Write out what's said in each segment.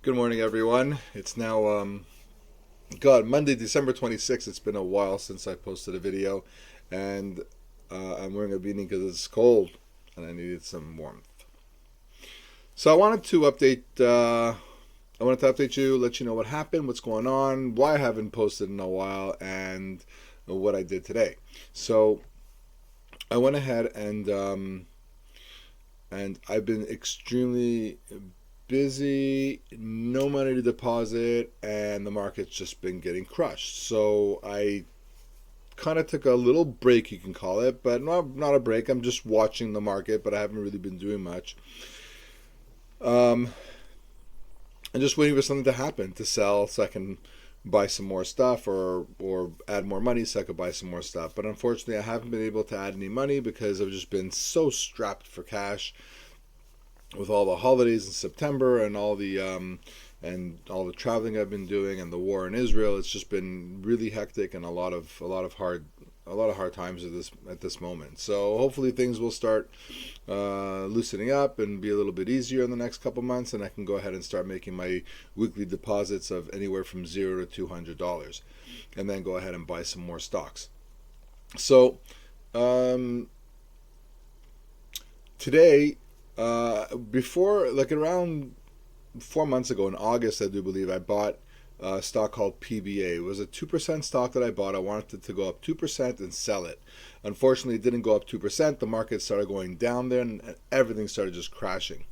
Good morning, everyone. It's now, Monday, December 26th. It's been a while since I posted a video, and I'm wearing a beanie because it's cold and I needed some warmth. So I wanted to update you, let you know what happened, what's going on, why I haven't posted in a while, and what I did today. So I went ahead and I've been extremely busy, no money to deposit, and the market's just been getting crushed. So I kind of took a little break, you can call it, but not a break. I'm just watching the market, but I haven't really been doing much. Um, I'm just waiting for something to happen to sell so I can buy some more stuff or add more money so I could buy some more stuff. But unfortunately, I haven't been able to add any money because I've just been so strapped for cash with all the holidays in September and all the traveling I've been doing and the war in Israel. It's just been really hectic and a lot of hard times at this moment. So hopefully things will start loosening up and be a little bit easier in the next couple months, and I can go ahead and start making my weekly deposits of anywhere from $0 to $200, and then go ahead and buy some more stocks. So um, today before, like around 4 months ago in August, I do believe I bought a stock called PBA. It was a 2% stock that I bought. I wanted it to go up 2% and sell it. Unfortunately, it didn't go up 2%. The market started going down there and everything started just crashing.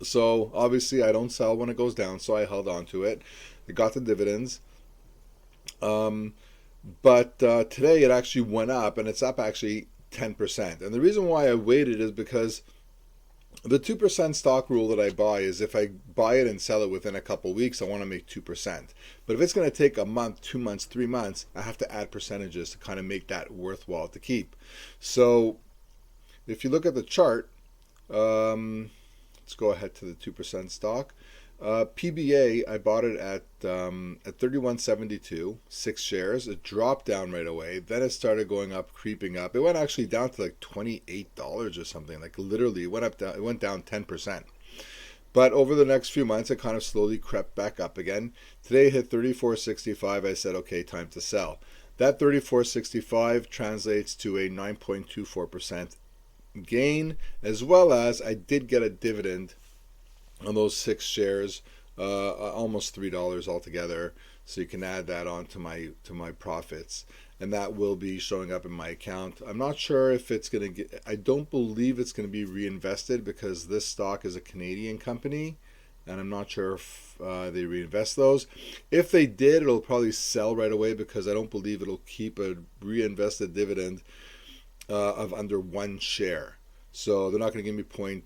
So obviously, I don't sell when it goes down, so I held on to it. I got the dividends. Um, but today it actually went up, and it's up actually 10%. And the reason why I waited is because the 2% stock rule that I buy is if I buy it and sell it within a couple weeks, I want to make 2%. But if it's going to take a month, 2 months, 3 months, I have to add percentages to kind of make that worthwhile to keep. So if you look at the chart, let's go ahead to the 2% stock. PBA, I bought it at 31.72, 6 shares. It dropped down right away. Then it started going up, creeping up. It went actually down to like $28 or something. Like literally, it went up down. It went down 10%. But over the next few months, it kind of slowly crept back up again. Today it hit 34.65. I said, okay, time to sell. That 34.65 translates to a 9.24% gain, as well as I did get a dividend on those 6 shares, almost $3 altogether. So you can add that on to my profits, and that will be showing up in my account. I'm not sure if it's going to get. I don't believe it's going to be reinvested because this stock is a Canadian company, and I'm not sure if they reinvest those. If they did, it'll probably sell right away because I don't believe it'll keep a reinvested dividend of under 1 share. So they're not going to give me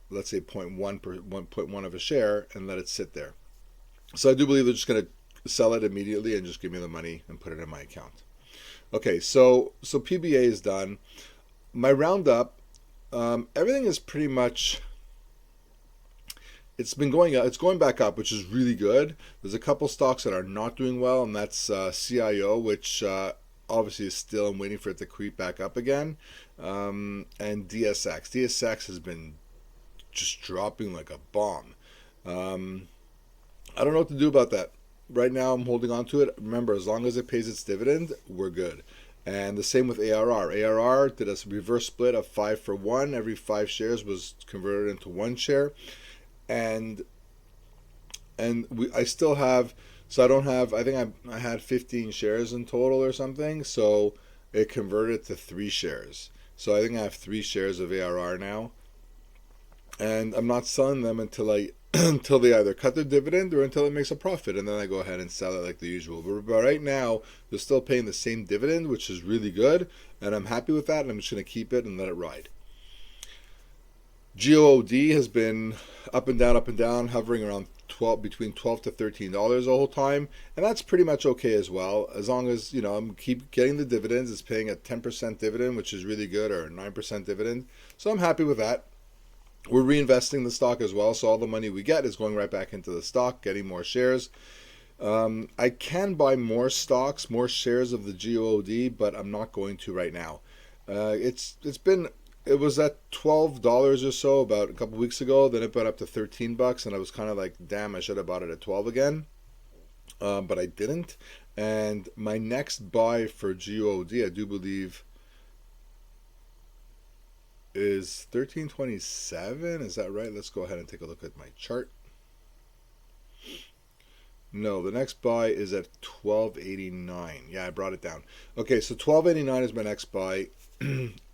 let's say 0.1 of a share and let it sit there. So I do believe they're just going to sell it immediately and just give me the money and put it in my account. Okay, so PBA is done. My roundup, everything is pretty much. It's been going up. It's going back up, which is really good. There's a couple stocks that are not doing well, and that's CIO, which obviously is still. I'm waiting for it to creep back up again, and DSX. DSX has been just dropping like a bomb. Um, I don't know what to do about that. Right now, I'm holding on to it. Remember, as long as it pays its dividend, we're good. And the same with ARR. ARR did a reverse split of 5-for-1. Every 5 shares was converted into 1 share. And I still have. So I don't have. I think I had 15 shares in total or something. So it converted to 3 shares. So I think I have 3 shares of ARR now, and I'm not selling them until I until they either cut their dividend or until it makes a profit, and then I go ahead and sell it like the usual. But right now, they're still paying the same dividend, which is really good, and I'm happy with that, and I'm just going to keep it and let it ride. GOD has been up and down, hovering around between $12 to $13 the whole time, and that's pretty much okay as well. As long as I'm keep getting the dividends, it's paying a 10% dividend, which is really good, or a 9% dividend. So I'm happy with that. We're reinvesting the stock as well, so all the money we get is going right back into the stock, getting more shares. I can buy more stocks, more shares of the GOD, but I'm not going to right now. It's been it was at $12 or so about a couple weeks ago. Then it went up to $13, and I was kind of like, damn, I should have bought it at 12 again, but I didn't. And my next buy for God, I do believe, is 1327. Is that right? Let's go ahead and take a look at my chart. No, the next buy is at 1289. Yeah, I brought it down. Okay, so 1289 is my next buy.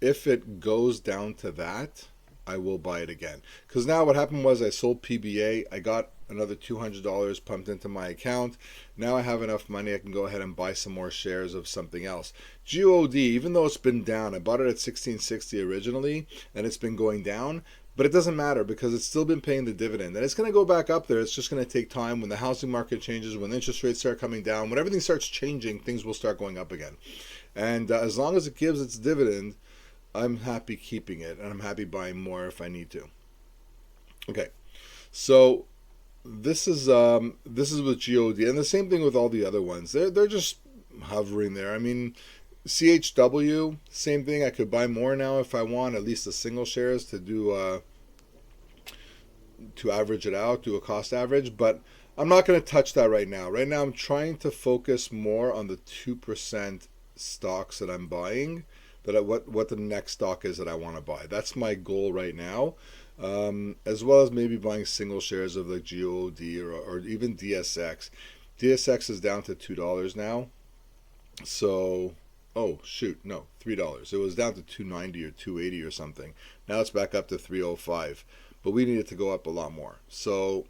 If it goes down to that, I will buy it again. Because now what happened was I sold PBA. I got another $200 pumped into my account. Now I have enough money. I can go ahead and buy some more shares of something else. God, even though it's been down, I bought it at 1660 originally, and it's been going down. But it doesn't matter because it's still been paying the dividend. And it's going to go back up there. It's just going to take time. When the housing market changes, when interest rates start coming down, when everything starts changing, things will start going up again. And as long as it gives its dividend, I'm happy keeping it. And I'm happy buying more if I need to. Okay, so this is with God. And the same thing with all the other ones. They're just hovering there. I mean, CHW, same thing. I could buy more now if I want, at least the single shares to do to average it out, do a cost average. But I'm not going to touch that right now. Right now, I'm trying to focus more on the 2% stocks that I'm buying. What the next stock is that I want to buy. That's my goal right now, as well as maybe buying single shares of like God or even DSX. DSX is down to $2 now, so. Oh shoot, no, $3. It was down to $2.90 or $2.80 or something. Now it's back up to $3.05. But we need it to go up a lot more. So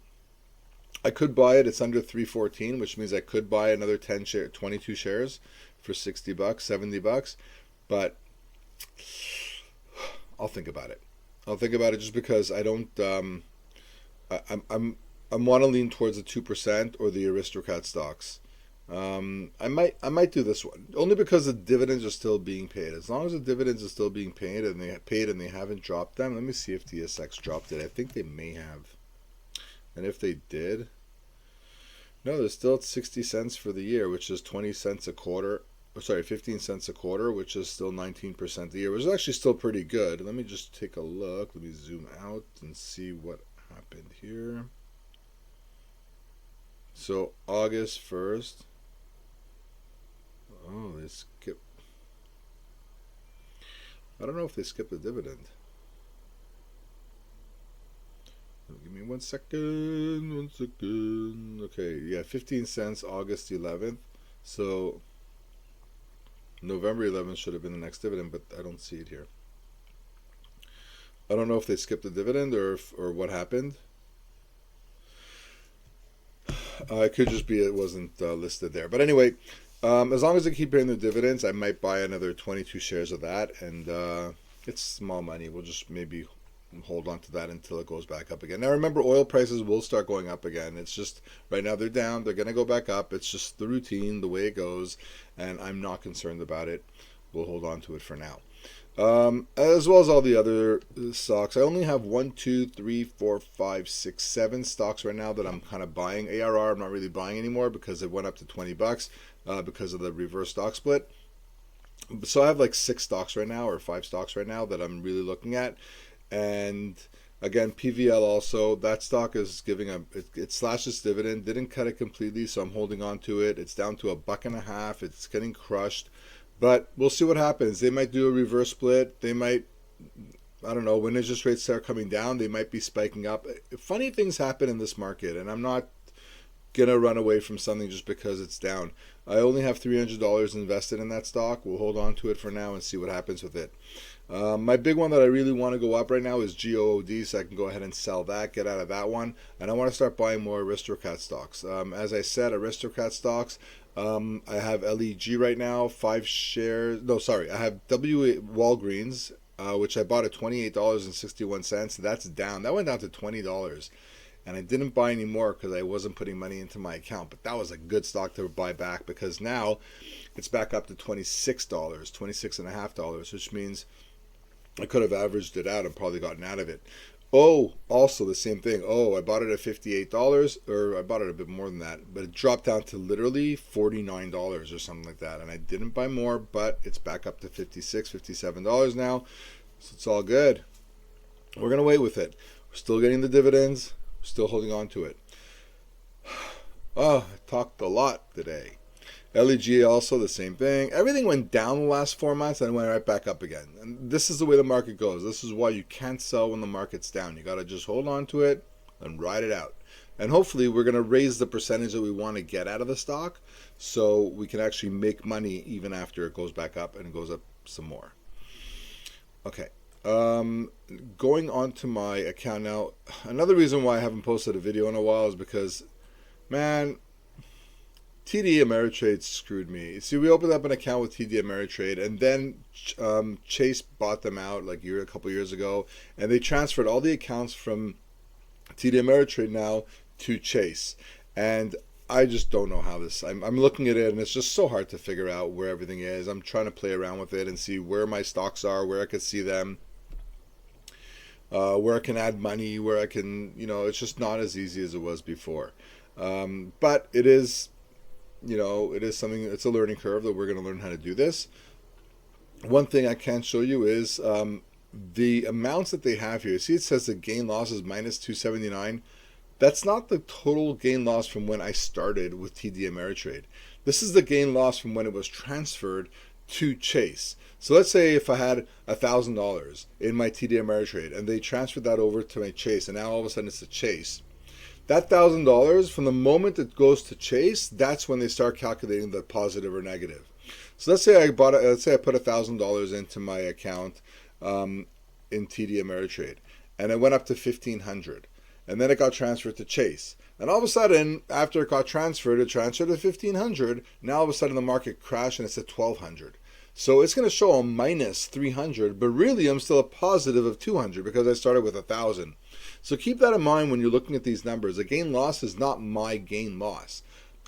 I could buy it. It's under $3.14, which means I could buy another 22 shares for $60, $70. But I'll think about it. I'll think about it just because I don't. I want to lean towards the 2% or the aristocrat stocks. I might do this one only because the dividends are still being paid. As long as the dividends are still being paid and they haven't dropped them. Let me see if DSX dropped it. I think they may have. And if they did, no, they're still at 60 cents for the year, which is 20 cents a quarter. Or sorry, 15 cents a quarter, which is still 19% the year, which is actually still pretty good. Let me just take a look. Let me zoom out and see what happened here. So August 1st. Oh, they skipped. I don't know if they skipped the dividend. Give me 1 second. 1 second. Okay, yeah, 15 cents August 11th. So November 11th should have been the next dividend, but I don't see it here. I don't know if they skipped the dividend or what happened. It could just be it wasn't listed there. But anyway, as long as they keep paying the dividends, I might buy another 22 shares of that. And it's small money. We'll just maybe hold on to that until it goes back up again. Now remember, oil prices will start going up again. It's just right now they're down. They're going to go back up. It's just the routine, the way it goes. And I'm not concerned about it. We'll hold on to it for now. As well as all the other stocks. I only have 1, 2, 3, 4, 5, 6, 7 stocks right now that I'm kind of buying. ARR I'm not really buying anymore because it went up to $20 because of the reverse stock split. So I have like 6 stocks right now or 5 stocks right now that I'm really looking at. And again, PVL also, that stock is giving it slashed its dividend, didn't cut it completely, so I'm holding on to it. It's down to $1.50. It's getting crushed. But we'll see what happens. They might do a reverse split. They might, I don't know, when interest rates start coming down, they might be spiking up. Funny things happen in this market, and I'm not going to run away from something just because it's down. I only have $300 invested in that stock. We'll hold on to it for now and see what happens with it. My big one that I really want to go up right now is GOOD, so I can go ahead and sell that, get out of that one. And I want to start buying more aristocrat stocks. As I said, aristocrat stocks, I have LEG right now, 5 shares. No, sorry, I have Walgreens, which I bought at $28.61. That's down. That went down to $20. And I didn't buy any more because I wasn't putting money into my account. But that was a good stock to buy back because now it's back up to $26, $26.50, which means I could have averaged it out and probably gotten out of it. Oh, also the same thing. Oh, I bought it at $58, or I bought it a bit more than that, but it dropped down to literally $49 or something like that. And I didn't buy more, but it's back up to $56, $57 now. So it's all good. We're going to wait with it. We're still getting the dividends. We're still holding on to it. Oh, I talked a lot today. LEG also the same thing. Everything went down the last 4 months and went right back up again. And this is the way the market goes. This is why you can't sell when the market's down. You got to just hold on to it and ride it out. And hopefully we're going to raise the percentage that we want to get out of the stock so we can actually make money even after it goes back up and it goes up some more. Okay. Going on to my account now. Another reason why I haven't posted a video in a while is because, man, TD Ameritrade screwed me. See, we opened up an account with TD Ameritrade, and then Chase bought them out like a couple years ago, and they transferred all the accounts from TD Ameritrade now to Chase. And I just don't know how this. I'm looking at it, and it's just so hard to figure out where everything is. I'm trying to play around with it and see where my stocks are, where I can see them, where I can add money, where I can, it's just not as easy as it was before. But it is. It is something, it's a learning curve that we're going to learn how to do this. One thing I can show you is the amounts that they have here. See, it says the gain loss is minus 279. That's not the total gain loss from when I started with TD Ameritrade. This is the gain loss from when it was transferred to Chase. So let's say if I had $1,000 in my TD Ameritrade and they transferred that over to my Chase, and now all of a sudden it's a Chase. That $1,000, from the moment it goes to Chase, that's when they start calculating the positive or negative. So let's say I put $1,000 into my account in TD Ameritrade, and it went up to $1,500, and then it got transferred to Chase. And all of a sudden, after it got transferred to $1,500. Now all of a sudden the market crashed and it's at $1,200. So it's going to show a minus 300, but really I'm still a positive of 200 because I started with 1,000. So keep that in mind when you're looking at these numbers. The gain loss is not my gain loss.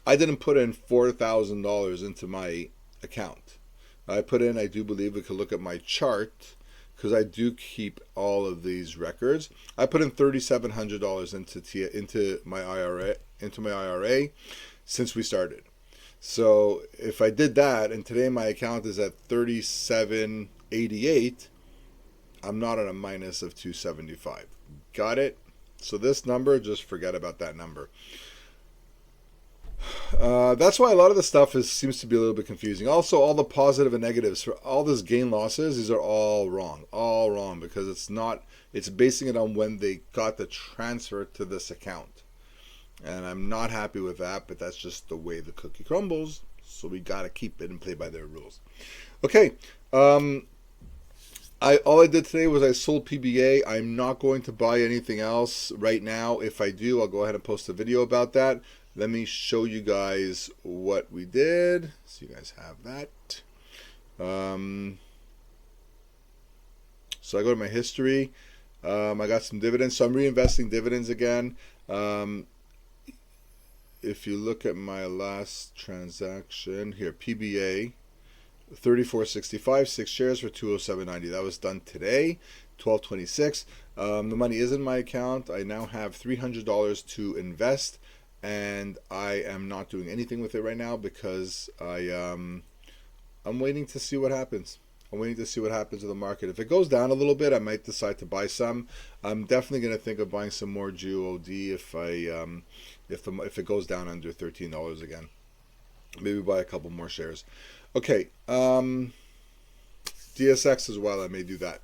I didn't put in $4,000 into my account. I do believe we could look at my chart because I do keep all of these records. I put in $3,700 into my IRA since we started. So if I did that, and today my account is at 3788, I'm not at a minus of 275. Got it? So this number, just forget about that number. That's why a lot of the stuff seems to be a little bit confusing. Also, all the positive and negatives for all these gain losses, these are all wrong because it's basing it on when they got the transfer to this account. And I'm not happy with that, but that's just the way the cookie crumbles. So we got to keep it and play by their rules. Okay. All I did today was I sold PBA. I'm not going to buy anything else right now. If I do, I'll go ahead and post a video about that. Let me show you guys what we did. So you guys have that. So I go to my history. I got some dividends. So I'm reinvesting dividends again. If you look at my last transaction here, PBA, 34.65, 6 shares for 207.90. That was done today, 12.26. The money is in my account. I now have $300 to invest, and I am not doing anything with it right now because I'm waiting to see what happens. I'm waiting to see what happens to the market. If it goes down a little bit, I might decide to buy some. I'm definitely going to think of buying some more GOD if it goes down under $13 again. Maybe buy a couple more shares. Okay, DSX as well. I may do that.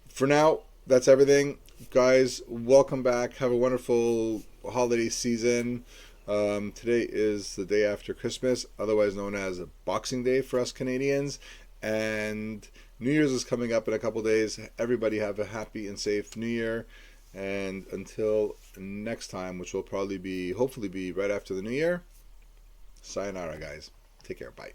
For now, that's everything, guys. Welcome back. Have a wonderful holiday season. Today is the day after Christmas, otherwise known as Boxing Day for us Canadians. And New Year's is coming up in a couple days. Everybody have a happy and safe New Year. And until next time, which will hopefully be right after the New Year, sayonara, guys. Take care. Bye.